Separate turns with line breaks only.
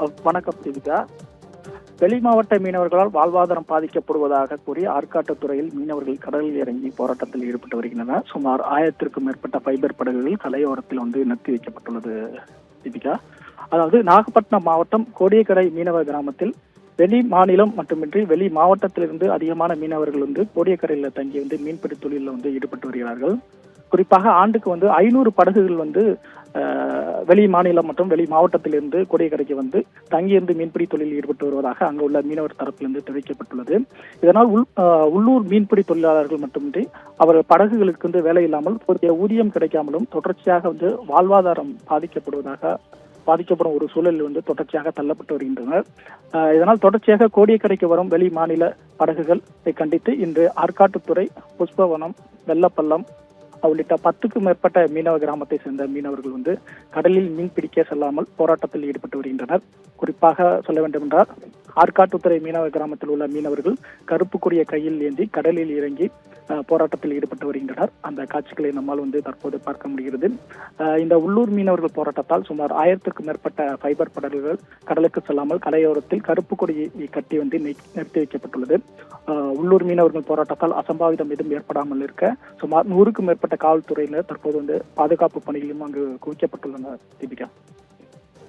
வணக்கம் தீபிகா. வெளி மாவட்ட மீனவர்களால் வாழ்வாதாரம் பாதிக்கப்படுவதாக கூறி ஆற்காட்டுத்துறையில் மீனவர்கள் கடலில் இறங்கி போராட்டத்தில் ஈடுபட்டு வருகின்றனர். சுமார் 1000க்கும் மேற்பட்ட ஃபைபர் படகுகள் கரையோரத்தில் நிறுத்தி வைக்கப்பட்டுள்ளது. தீபிகா, அதாவது நாகப்பட்டினம் மாவட்டம் கோடியக்கரை மீனவ கிராமத்தில் வெளி மாநிலம் மட்டுமின்றி வெளி மாவட்டத்திலிருந்து அதிகமான மீனவர்கள் கோடியக்கரையில் தங்கி மீன்பிடி தொழிலில் ஈடுபட்டு வருகிறார்கள். குறிப்பாக ஆண்டுக்கு 500 படகுகள் வெளி மாநிலம் மற்றும் வெளி மாவட்டத்திலிருந்து கோடியக்கரைக்கு தங்கியிருந்து மீன்பிடி தொழிலில் ஈடுபட்டு வருவதாக அங்கு உள்ள மீனவர் தரப்பிலிருந்து தெரிவிக்கப்பட்டுள்ளது. இதனால் உள்ளூர் மீன்பிடி தொழிலாளர்கள் மட்டுமின்றி அவர்கள் படகுகளுக்கு வேலை இல்லாமல் போதிய ஊதியம் கிடைக்காமலும் தொடர்ச்சியாக வாழ்வாதாரம் பாதிக்கப்படும் ஒரு சூழலில் தொடர்ச்சியாக தள்ளப்பட்டு வருகின்றனர். இதனால் தொடர்ச்சியாக கோடியக்கரைக்கு வரும் வெளி மாநில படகுகளை கண்டித்து இன்று ஆற்காட்டுத்துறை, புஷ்பவனம், வெள்ளப்பள்ளம் உள்ளிட்ட 10க்கும் மேற்பட்ட மீனவ கிராமத்தை சேர்ந்த மீனவர்கள் கடலில் மீன் பிடிக்க செல்லாமல் போராட்டத்தில் ஈடுபட்டு வருகின்றனர். குறிப்பாக சொல்ல வேண்டும் என்றால் ஆற்காட்டுத்துறை மீனவ கிராமத்தில் உள்ள மீனவர்கள் கருப்பு கொடியை கையில் ஏந்தி கடலில் இறங்கி போராட்டத்தில் ஈடுபட்டு வருகின்றனர். அந்த காட்சிகளை நம்மால் தற்போது பார்க்க முடிகிறது. இந்த உள்ளூர் மீனவர்கள் போராட்டத்தால் சுமார் 1000க்கும் மேற்பட்ட ஃபைபர் படகுகள் கடலுக்கு செல்லாமல் கரையோரத்தில் கருப்பு கொடியை கட்டி நிறுத்தி வைக்கப்பட்டுள்ளது. உள்ளூர் மீனவர்கள் போராட்டத்தால் அசம்பாவிதம் எதுவும் ஏற்படாமல் இருக்க சுமார் 100க்கும் மேற்பட்ட காவல்துறையினர் தற்போது பாதுகாப்பு பணியிலும் அங்கு குவிக்கப்பட்டுள்ளனர். தீபிகா.